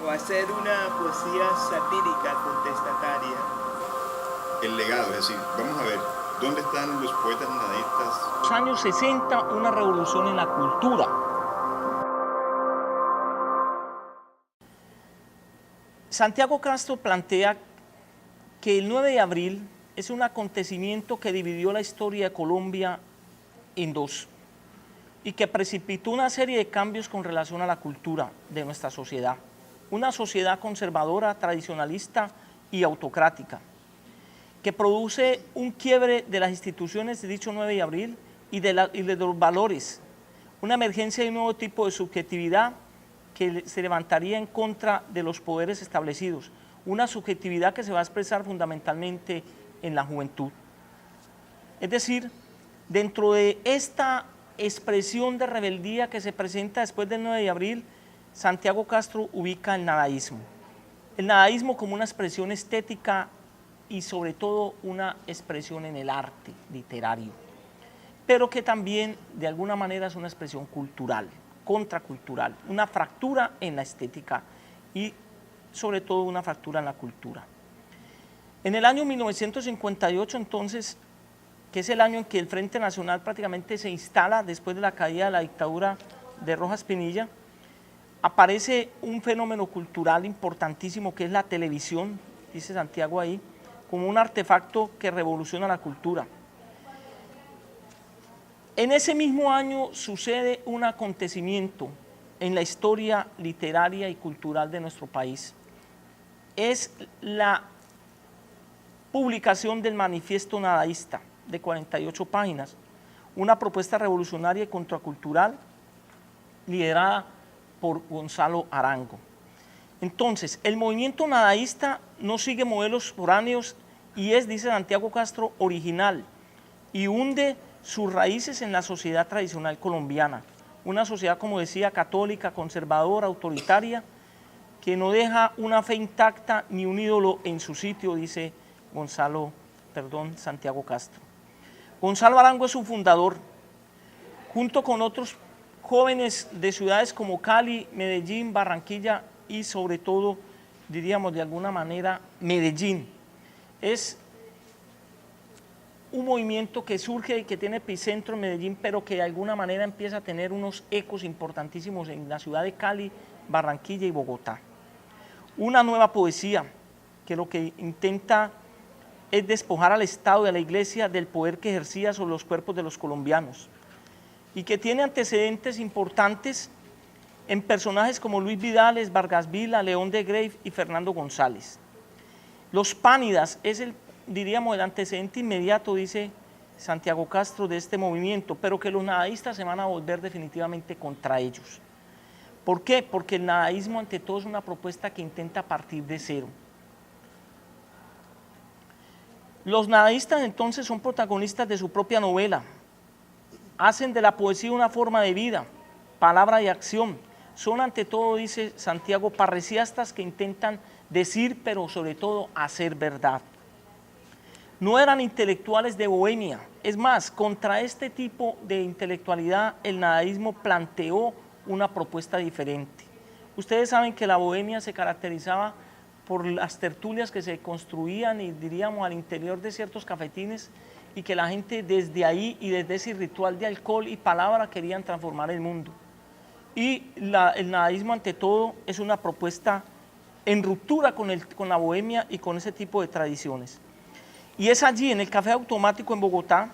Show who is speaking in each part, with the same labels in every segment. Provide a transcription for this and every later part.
Speaker 1: o hacer una poesía satírica contestataria.
Speaker 2: El legado, es decir, vamos a ver, ¿dónde están los poetas nadaístas?
Speaker 3: En los años 60, una revolución en la cultura. Santiago Castro plantea que el 9 de abril es un acontecimiento que dividió la historia de Colombia en dos y que precipitó una serie de cambios con relación a la cultura de nuestra sociedad. Una sociedad conservadora, tradicionalista y autocrática, que produce un quiebre de las instituciones de dicho 9 de abril y de los valores, una emergencia de un nuevo tipo de subjetividad que se levantaría en contra de los poderes establecidos, una subjetividad que se va a expresar fundamentalmente en la juventud. Es decir, dentro de esta expresión de rebeldía que se presenta después del 9 de abril, Santiago Castro ubica el nadaísmo. El nadaísmo como una expresión estética y sobre todo una expresión en el arte literario, pero que también de alguna manera es una expresión cultural, contracultural, una fractura en la estética y sobre todo una fractura en la cultura. En el año 1958 entonces, que es el año en que el Frente Nacional prácticamente se instala después de la caída de la dictadura de Rojas Pinilla, aparece un fenómeno cultural importantísimo que es la televisión, dice Santiago ahí, como un artefacto que revoluciona la cultura. En ese mismo año sucede un acontecimiento en la historia literaria y cultural de nuestro país. Es la publicación del Manifiesto Nadaísta, de 48 páginas, una propuesta revolucionaria y contracultural liderada por Gonzalo Arango. Entonces, el movimiento nadaísta no sigue modelos foráneos y es, dice Santiago Castro, original y hunde sus raíces en la sociedad tradicional colombiana, una sociedad, como decía, católica, conservadora, autoritaria, que no deja una fe intacta ni un ídolo en su sitio, dice Santiago Castro. Gonzalo Arango es su fundador, junto con otros jóvenes de ciudades como Cali, Medellín, Barranquilla y sobre todo, diríamos de alguna manera, Medellín. Es un movimiento que surge y que tiene epicentro en Medellín, pero que de alguna manera empieza a tener unos ecos importantísimos en la ciudad de Cali, Barranquilla y Bogotá. Una nueva poesía que lo que intenta es despojar al Estado y a la Iglesia del poder que ejercía sobre los cuerpos de los colombianos y que tiene antecedentes importantes en personajes como Luis Vidales, Vargas Vila, León de Grave y Fernando González. Los pánidas es diríamos, el antecedente inmediato, dice Santiago Castro, de este movimiento, pero que los nadaístas se van a volver definitivamente contra ellos. ¿Por qué? Porque el nadaísmo ante todo es una propuesta que intenta partir de cero. Los nadaístas entonces son protagonistas de su propia novela, hacen de la poesía una forma de vida, palabra y acción, son ante todo, dice Santiago, parriciastas que intentan decir, pero sobre todo hacer verdad. No eran intelectuales de bohemia, es más, contra este tipo de intelectualidad el nadaísmo planteó una propuesta diferente. Ustedes saben que la bohemia se caracterizaba por las tertulias que se construían y diríamos al interior de ciertos cafetines y que la gente desde ahí y desde ese ritual de alcohol y palabra querían transformar el mundo. Y el nadaísmo ante todo es una propuesta en ruptura con la bohemia y con ese tipo de tradiciones. Y es allí, en el Café Automático en Bogotá,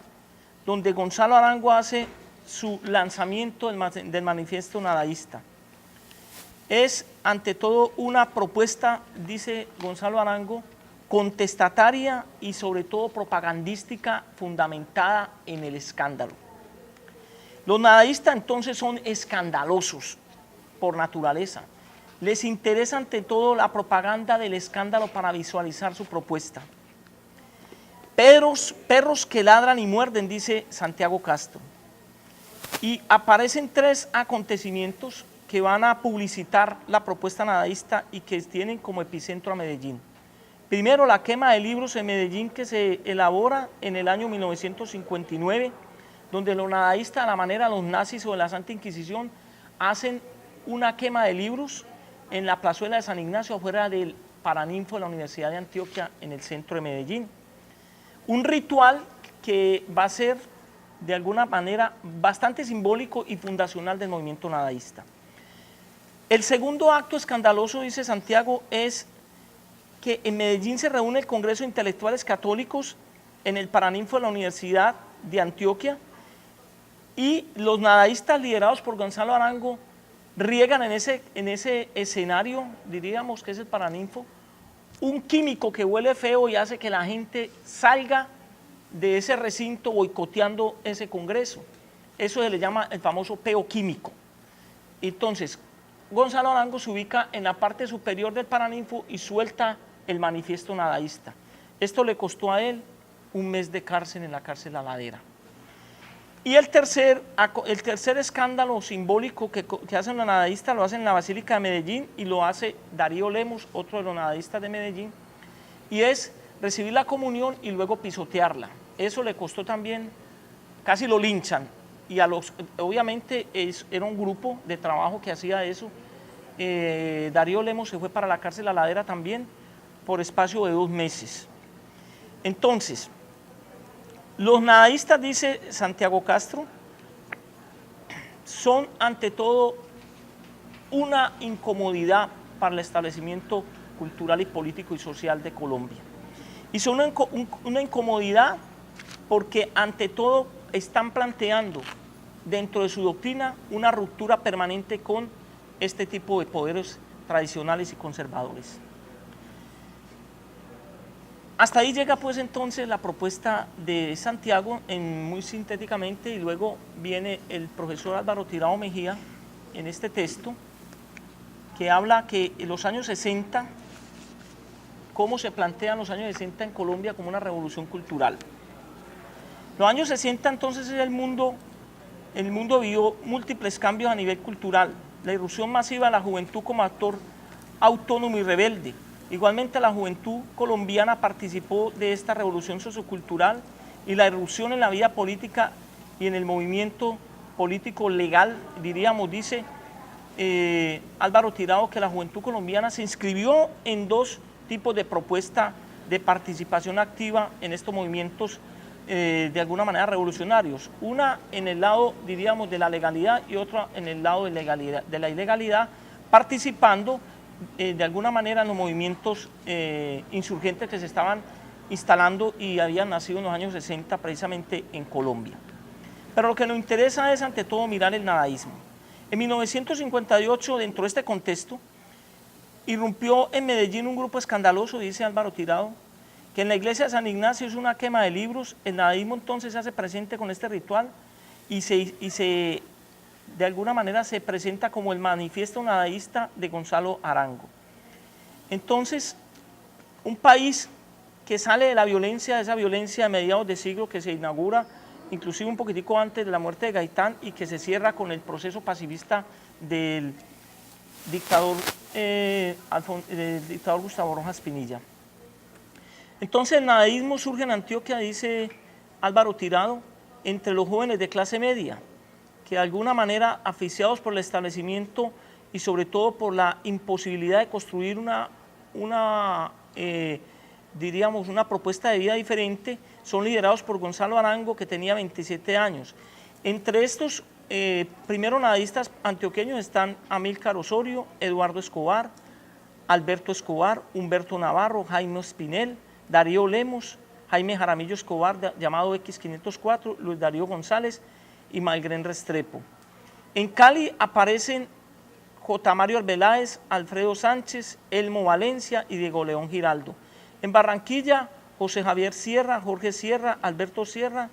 Speaker 3: donde Gonzalo Arango hace su lanzamiento del Manifiesto Nadaísta. Es, ante todo, una propuesta, dice Gonzalo Arango, contestataria y sobre todo propagandística fundamentada en el escándalo. Los nadaístas entonces son escandalosos por naturaleza. Les interesa ante todo la propaganda del escándalo para visualizar su propuesta. Perros que ladran y muerden, dice Santiago Castro. Y aparecen tres acontecimientos que van a publicitar la propuesta nadaísta y que tienen como epicentro a Medellín. Primero, la quema de libros en Medellín que se elabora en el año 1959, donde los nadaístas, a la manera de los nazis o de la Santa Inquisición, hacen una quema de libros en la plazuela de San Ignacio, afuera del Paraninfo de la Universidad de Antioquia, en el centro de Medellín. Un ritual que va a ser, de alguna manera, bastante simbólico y fundacional del movimiento nadaísta. El segundo acto escandaloso, dice Santiago, es que en Medellín se reúne el Congreso de Intelectuales Católicos en el Paraninfo de la Universidad de Antioquia, y los nadaístas liderados por Gonzalo Arango riegan en ese escenario, diríamos que es el Paraninfo, un químico que huele feo y hace que la gente salga de ese recinto boicoteando ese congreso. Eso se le llama el famoso peo químico. Entonces, Gonzalo Arango se ubica en la parte superior del Paraninfo y suelta el manifiesto nadaísta. Esto le costó a él 1 mes de cárcel en la cárcel La Ladera. Y el tercer escándalo simbólico que hacen los nadaístas lo hacen en la Basílica de Medellín, y lo hace Darío Lemos, otro de los nadaístas de Medellín, y es recibir la comunión y luego pisotearla. Eso le costó también, casi lo linchan, y obviamente era un grupo de trabajo que hacía eso. Darío Lemos se fue para la cárcel La Ladera también por espacio de 2 meses. Entonces, los nadaístas, dice Santiago Castro, son ante todo una incomodidad para el establecimiento cultural y político y social de Colombia. Y son una incomodidad porque ante todo están planteando dentro de su doctrina una ruptura permanente con este tipo de poderes tradicionales y conservadores. Hasta ahí llega pues entonces la propuesta de Santiago muy sintéticamente, y luego viene el profesor Álvaro Tirado Mejía en este texto que habla que en los años 60, cómo se plantean los años 60 en Colombia como una revolución cultural. Los años 60 entonces el mundo vivió múltiples cambios a nivel cultural, la irrupción masiva de la juventud como actor autónomo y rebelde. Igualmente la juventud colombiana participó de esta revolución sociocultural, y la irrupción en la vida política y en el movimiento político legal, diríamos, dice Álvaro Tirado, que la juventud colombiana se inscribió en 2 tipos de propuesta de participación activa en estos movimientos de alguna manera revolucionarios. Una en el lado, diríamos, de la legalidad, y otra en el lado de la ilegalidad, participando de alguna manera en los movimientos insurgentes que se estaban instalando y habían nacido en los años 60 precisamente en Colombia. Pero lo que nos interesa es ante todo mirar el nadaísmo. En 1958, dentro de este contexto, irrumpió en Medellín un grupo escandaloso, dice Álvaro Tirado, que en la iglesia de San Ignacio es una quema de libros. El nadaísmo entonces se hace presente con este ritual y de alguna manera se presenta como el manifiesto nadaísta de Gonzalo Arango. Entonces, un país que sale de esa violencia de mediados de siglo, que se inaugura inclusive un poquitico antes de la muerte de Gaitán y que se cierra con el proceso pacifista del dictador Gustavo Rojas Pinilla. Entonces el nadaísmo surge en Antioquia, dice Álvaro Tirado, entre los jóvenes de clase media, que de alguna manera, asfixiados por el establecimiento y sobre todo por la imposibilidad de construir diríamos, una propuesta de vida diferente, son liderados por Gonzalo Arango, que tenía 27 años. Entre estos primeros nadaístas antioqueños están Amílcar Osorio, Eduardo Escobar, Alberto Escobar, Humberto Navarro, Jaime Espinel, Darío Lemos, Jaime Jaramillo Escobar, llamado X504, Luis Darío González y Malgrén Restrepo. En Cali aparecen J. Mario Arbeláez, Alfredo Sánchez, Elmo Valencia y Diego León Giraldo. En Barranquilla, José Javier Sierra, Jorge Sierra, Alberto Sierra,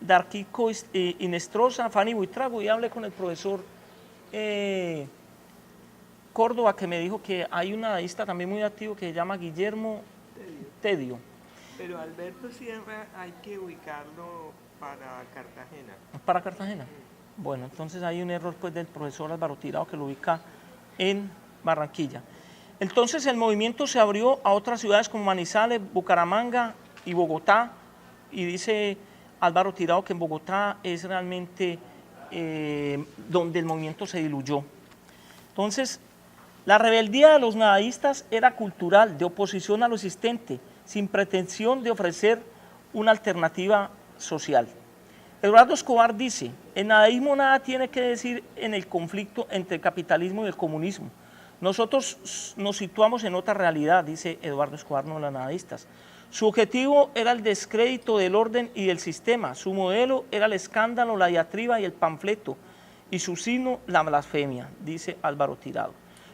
Speaker 3: Darquico Inestrosa, Fanny Buitrago, y hablé con el profesor Córdoba, que me dijo que hay un nadaísta también muy activo que se llama Guillermo Tedio.
Speaker 1: Pero Alberto Sierra hay que ubicarlo para Cartagena.
Speaker 3: ¿Para Cartagena? Bueno, entonces hay un error pues del profesor Álvaro Tirado, que lo ubica en Barranquilla. Entonces el movimiento se abrió a otras ciudades como Manizales, Bucaramanga y Bogotá, y dice Álvaro Tirado que en Bogotá es realmente donde el movimiento se diluyó. Entonces, la rebeldía de los nadaístas era cultural, de oposición a lo existente, sin pretensión de ofrecer una alternativa social. Eduardo Escobar dice, el nadaísmo nada tiene que decir en el conflicto entre el capitalismo y el comunismo. Nosotros nos situamos en otra realidad, dice Eduardo Escobar, no los nadaístas. Su objetivo era el descrédito del orden y del sistema, su modelo era el escándalo, la diatriba y el panfleto, y su signo la blasfemia, dice Álvaro Tirado.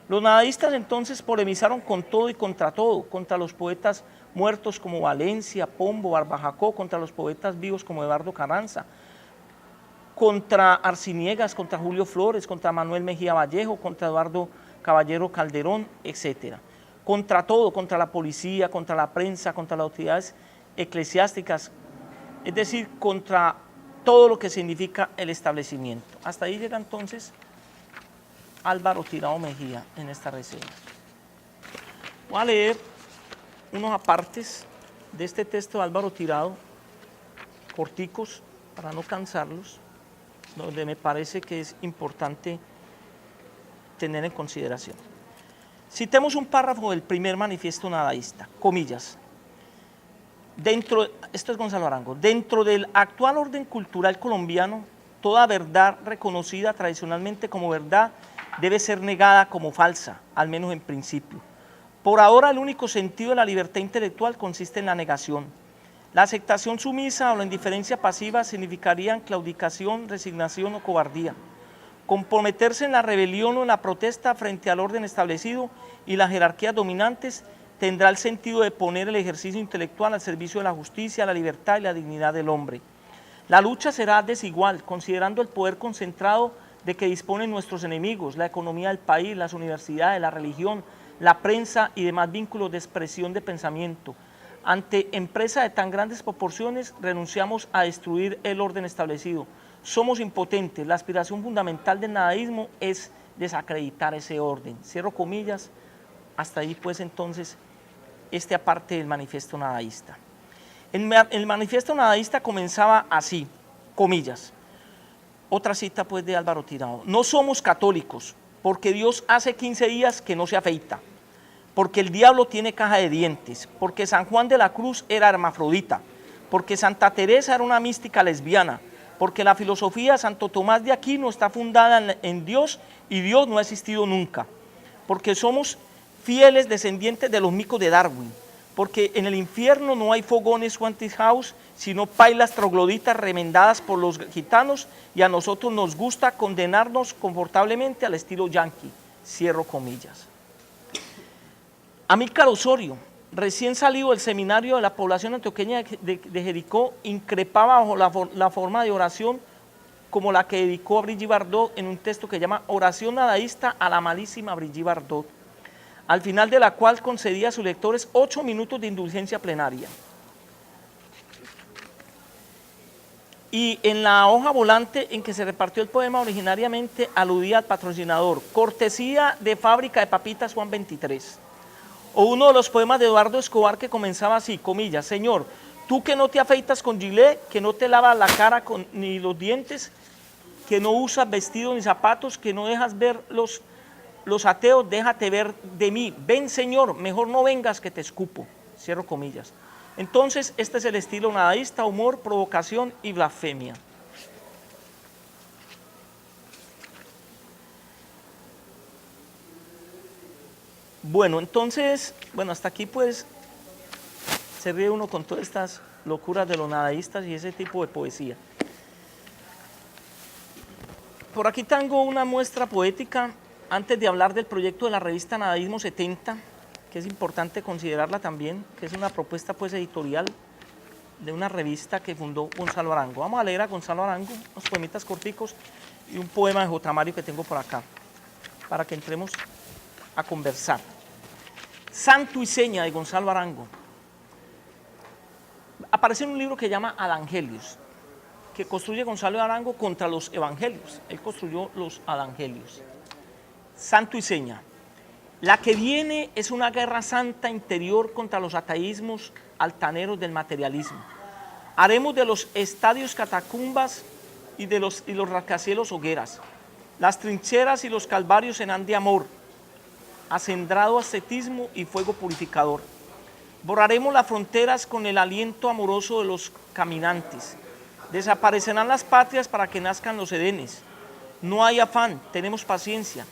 Speaker 3: Los nadaístas entonces polemizaron con todo y contra todo, contra los poetas muertos como Valencia, Pombo, Barbajacó, contra los poetas vivos como Eduardo Carranza, contra Arciniegas, contra Julio Flores, contra Manuel Mejía Vallejo, contra Eduardo Caballero Calderón, etc. Contra todo, contra la policía, contra la prensa, contra las autoridades eclesiásticas, es decir, contra todo lo que significa el establecimiento. Hasta ahí llega entonces Álvaro Tirado Mejía en esta reseña. Voy a leer unos apartes de este texto de Álvaro Tirado, corticos, para no cansarlos, donde me parece que es importante tener en consideración. Citemos un párrafo del primer manifiesto nadaísta, comillas. Esto es Gonzalo Arango, dentro del actual orden cultural colombiano, toda verdad reconocida tradicionalmente como verdad debe ser negada como falsa, al menos en principio. Por ahora, el único sentido de la libertad intelectual consiste en la negación. La aceptación sumisa o la indiferencia pasiva significarían claudicación, resignación o cobardía. Comprometerse en la rebelión o en la protesta frente al orden establecido y las jerarquías dominantes tendrá el sentido de poner el ejercicio intelectual al servicio de la justicia, la libertad y la dignidad del hombre. La lucha será desigual, considerando el poder concentrado de que disponen nuestros enemigos, la economía del país, las universidades, la religión, la prensa y demás vínculos de expresión de pensamiento. Ante empresa de tan grandes proporciones, renunciamos a destruir el orden establecido. Somos impotentes, la aspiración fundamental del nadaísmo es desacreditar ese orden. Cierro comillas, hasta ahí pues entonces este aparte del manifiesto nadaísta. El manifiesto nadaísta comenzaba así, comillas, otra cita pues de Álvaro Tirado. No somos católicos, porque Dios hace 15 días que no se afeita, porque el diablo tiene caja de dientes, porque San Juan de la Cruz era hermafrodita, porque Santa Teresa era una mística lesbiana, porque la filosofía de Santo Tomás de Aquino está fundada en Dios y Dios no ha existido nunca, porque somos fieles descendientes de los micos de Darwin, porque en el infierno no hay fogones Swantis House, sino pailas trogloditas remendadas por los gitanos y a nosotros nos gusta condenarnos confortablemente al estilo yanqui. Cierro comillas. Amílcar Osorio, recién salido del seminario de la población antioqueña de Jericó, increpaba bajo la forma de oración como la que dedicó a Brigitte Bardot en un texto que llama Oración nadaísta a la malísima Brigitte Bardot, al final de la cual concedía a sus lectores 8 minutos de indulgencia plenaria. Y en la hoja volante en que se repartió el poema originariamente aludía al patrocinador, cortesía de Fábrica de Papitas Juan 23. O uno de los poemas de Eduardo Escobar que comenzaba así, comillas, Señor, tú que no te afeitas con gilet, que no te lavas la cara ni los dientes, que no usas vestido ni zapatos, que no dejas ver los ateos, déjate ver de mí. Ven, Señor, mejor no vengas que te escupo. Cierro comillas. Entonces, este es el estilo nadaísta, humor, provocación y blasfemia. Bueno, entonces, hasta aquí pues se ríe uno con todas estas locuras de los nadaístas y ese tipo de poesía. Por aquí tengo una muestra poética, antes de hablar del proyecto de la revista Nadaísmo 70, que es importante considerarla también, que es una propuesta pues editorial de una revista que fundó Gonzalo Arango. Vamos a leer a Gonzalo Arango, unos poemitas corticos y un poema de J. Mario que tengo por acá, para que entremos a conversar. Santo y Seña de Gonzalo Arango. Aparece en un libro que llama Adangelios, que construye Gonzalo Arango contra los evangelios. Él construyó los adangelios. Santo y Seña. La que viene es una guerra santa interior contra los ateísmos altaneros del materialismo. Haremos de los estadios catacumbas y de los rascacielos hogueras. Las trincheras y los calvarios serán de amor, acendrado ascetismo y fuego purificador. Borraremos las fronteras con el aliento amoroso de los caminantes. Desaparecerán las patrias para que nazcan los edenes. No hay afán, tenemos paciencia.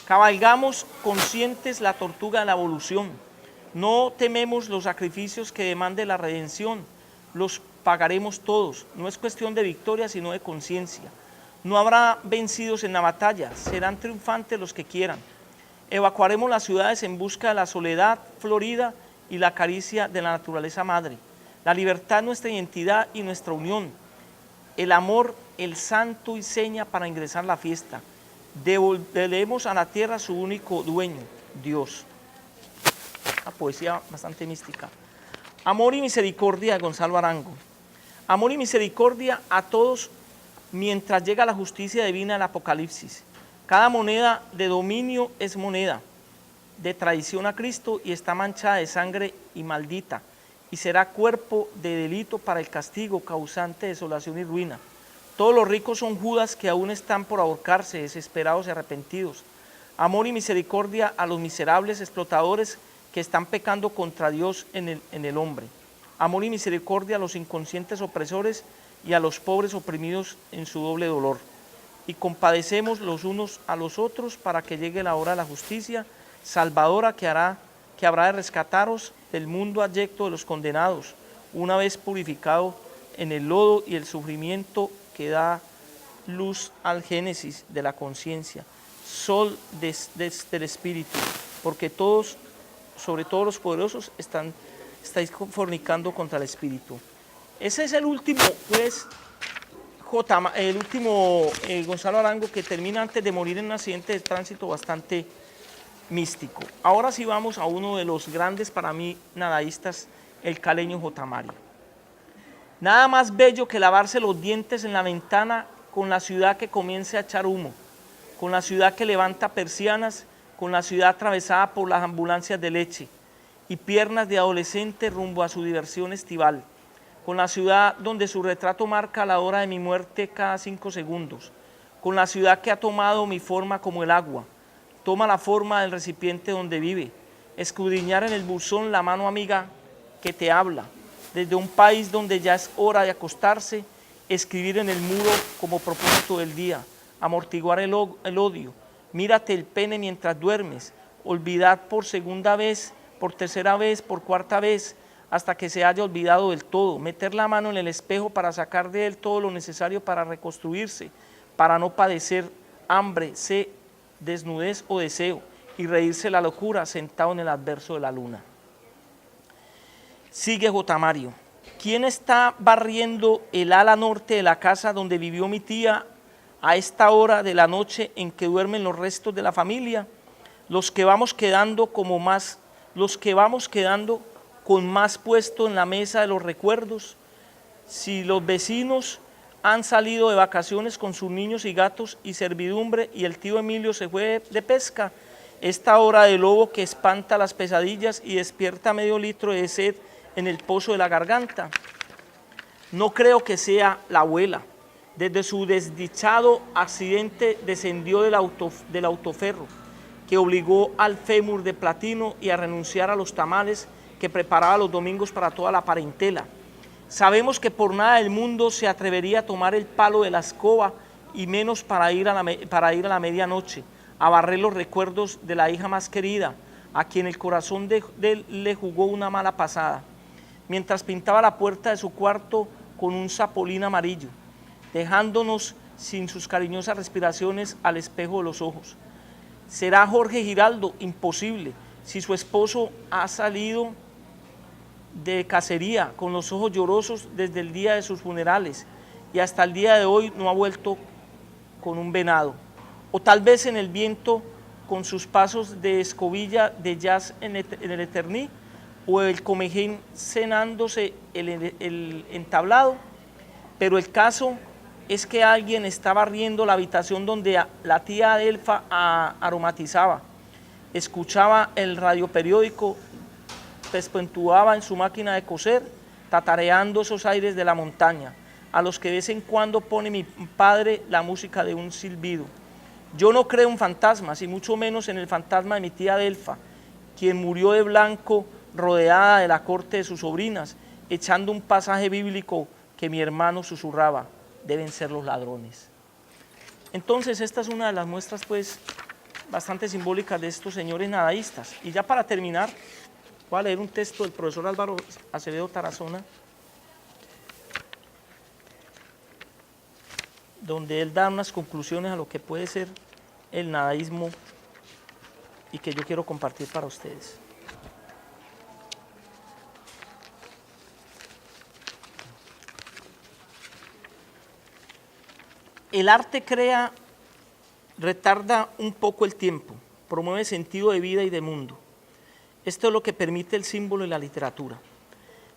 Speaker 3: Cabalgamos conscientes la tortuga de la evolución. No tememos los sacrificios que demande la redención. Los pagaremos todos. No es cuestión de victoria, sino de conciencia. No habrá vencidos en la batalla, serán triunfantes los que quieran. Evacuaremos las ciudades en busca de la soledad florida y la caricia de la naturaleza madre. La libertad es nuestra identidad y nuestra unión. El amor, el santo y seña para ingresar a la fiesta. Devolveremos a la tierra su único dueño, Dios. Una poesía bastante mística. Amor y misericordia de Gonzalo Arango. Amor y misericordia a todos mientras llega la justicia divina del Apocalipsis. Cada moneda de dominio es moneda de traición a Cristo y está manchada de sangre y maldita, y será cuerpo de delito para el castigo causante de desolación y ruina. Todos los ricos son Judas que aún están por ahorcarse, desesperados y arrepentidos. Amor y misericordia a los miserables explotadores que están pecando contra Dios en el hombre. Amor y misericordia a los inconscientes opresores y a los pobres oprimidos en su doble dolor. Y compadecemos los unos a los otros para que llegue la hora de la justicia salvadora que habrá de rescataros del mundo abyecto de los condenados, una vez purificado en el lodo y el sufrimiento que da luz al génesis de la conciencia, sol del espíritu, porque todos, sobre todo los poderosos, estáis fornicando contra el espíritu. Ese es el último, pues, Gonzalo Arango, que termina antes de morir en un accidente de tránsito bastante místico. Ahora sí vamos a uno de los grandes para mí nadaístas, el caleño J. Mario. Nada más bello que lavarse los dientes en la ventana con la ciudad que comience a echar humo, con la ciudad que levanta persianas, con la ciudad atravesada por las ambulancias de leche y piernas de adolescente rumbo a su diversión estival, con la ciudad donde su retrato marca la hora de mi muerte cada 5 segundos, con la ciudad que ha tomado mi forma como el agua, toma la forma del recipiente donde vive, escudriñar en el buzón la mano amiga que te habla, desde un país donde ya es hora de acostarse, escribir en el muro como propósito del día, amortiguar el odio, mírate el pene mientras duermes, olvidar por segunda vez, por tercera vez, por cuarta vez, hasta que se haya olvidado del todo, meter la mano en el espejo para sacar de él todo lo necesario para reconstruirse, para no padecer hambre, sed, desnudez o deseo, y reírse la locura sentado en el adverso de la luna. Sigue J. Mario. ¿Quién está barriendo el ala norte de la casa donde vivió mi tía a esta hora de la noche en que duermen los restos de la familia? Los que vamos quedando con más puesto en la mesa de los recuerdos. Si los vecinos han salido de vacaciones con sus niños y gatos y servidumbre y el tío Emilio se fue de pesca, esta hora de lobo que espanta las pesadillas y despierta medio litro de sed en el pozo de la garganta. No creo que sea la abuela. Desde su desdichado accidente descendió del autoferro que obligó al fémur de platino y a renunciar a los tamales que preparaba los domingos para toda la parentela. Sabemos que por nada del mundo se atrevería a tomar el palo de la escoba y menos para ir a la medianoche, a barrer los recuerdos de la hija más querida, a quien el corazón de él le jugó una mala pasada, mientras pintaba la puerta de su cuarto con un zapolín amarillo, dejándonos sin sus cariñosas respiraciones al espejo de los ojos. ¿Será Jorge Giraldo? Imposible, si su esposo ha salido de cacería con los ojos llorosos desde el día de sus funerales y hasta el día de hoy no ha vuelto con un venado. O tal vez en el viento con sus pasos de escobilla de jazz en el Eterní, o el Comején cenándose el entablado. Pero el caso es que alguien estaba barriendo la habitación donde la tía Adelfa aromatizaba, escuchaba el radioperiódico, despentuaba en su máquina de coser, tatareando esos aires de la montaña, a los que de vez en cuando pone mi padre la música de un silbido. Yo no creo en fantasmas, y mucho menos en el fantasma de mi tía Delfa, quien murió de blanco rodeada de la corte de sus sobrinas, echando un pasaje bíblico que mi hermano susurraba: deben ser los ladrones. Entonces esta es una de las muestras pues bastante simbólicas de estos señores nadaístas. Y ya para terminar, voy a leer un texto del profesor Álvaro Acevedo Tarazona, donde él da unas conclusiones a lo que puede ser el nadaísmo y que yo quiero compartir para ustedes. El arte retarda un poco el tiempo, promueve sentido de vida y de mundo. Esto es lo que permite el símbolo y la literatura.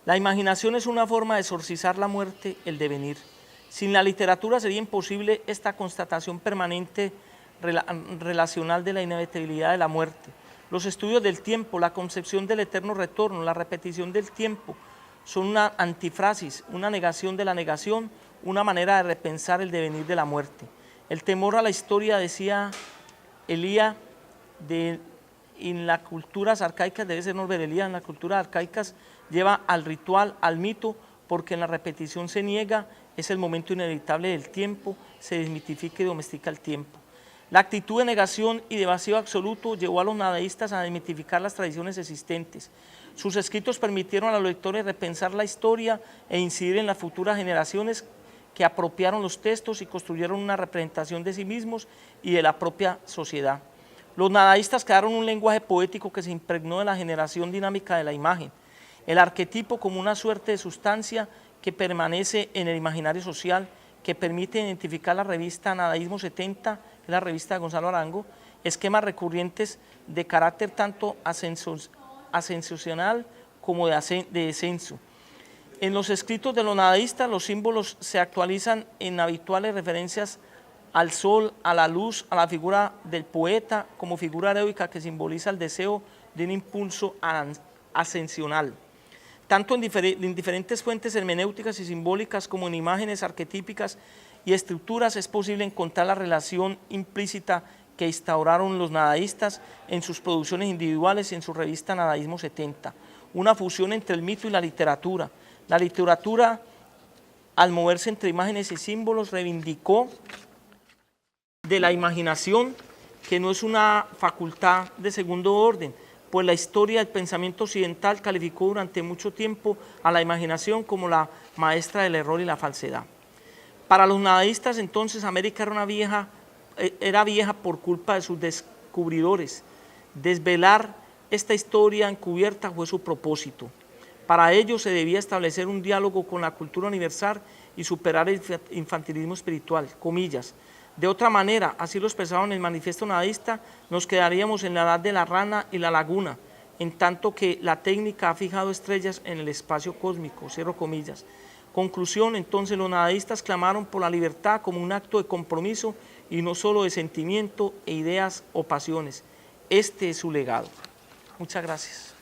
Speaker 3: La imaginación es una forma de exorcizar la muerte, el devenir. Sin la literatura sería imposible esta constatación permanente relacional de la inevitabilidad de la muerte. Los estudios del tiempo, la concepción del eterno retorno, la repetición del tiempo, son una antifrasis, una negación de la negación, una manera de repensar el devenir de la muerte. El temor a la historia, decía Elías, en las culturas arcaicas, debe ser Norbert Elías, en las culturas arcaicas lleva al ritual, al mito, porque en la repetición se niega, es el momento inevitable del tiempo, se desmitifica y domestica el tiempo. La actitud de negación y de vacío absoluto llevó a los nadaístas a desmitificar las tradiciones existentes. Sus escritos permitieron a los lectores repensar la historia e incidir en las futuras generaciones que apropiaron los textos y construyeron una representación de sí mismos y de la propia sociedad. Los nadaístas crearon un lenguaje poético que se impregnó de la generación dinámica de la imagen, el arquetipo como una suerte de sustancia que permanece en el imaginario social, que permite identificar la revista Nadaísmo 70, la revista de Gonzalo Arango, esquemas recurrentes de carácter tanto ascensional como de descenso. En los escritos de los nadaístas, los símbolos se actualizan en habituales referencias al sol, a la luz, a la figura del poeta como figura heroica que simboliza el deseo de un impulso ascensional. Tanto en diferentes fuentes hermenéuticas y simbólicas como en imágenes arquetípicas y estructuras es posible encontrar la relación implícita que instauraron los nadaístas en sus producciones individuales y en su revista Nadaísmo 70, una fusión entre el mito y la literatura. La literatura, al moverse entre imágenes y símbolos, reivindicó de la imaginación, que no es una facultad de segundo orden, pues la historia del pensamiento occidental calificó durante mucho tiempo a la imaginación como la maestra del error y la falsedad. Para los nadaístas entonces América era vieja por culpa de sus descubridores. Desvelar esta historia encubierta fue su propósito. Para ello se debía establecer un diálogo con la cultura universal y superar el infantilismo espiritual, comillas. De otra manera, así lo expresaba en el manifiesto nadaísta, nos quedaríamos en la edad de la rana y la laguna, en tanto que la técnica ha fijado estrellas en el espacio cósmico, cierro comillas. Conclusión, entonces los nadaístas clamaron por la libertad como un acto de compromiso y no solo de sentimiento e ideas o pasiones. Este es su legado. Muchas gracias.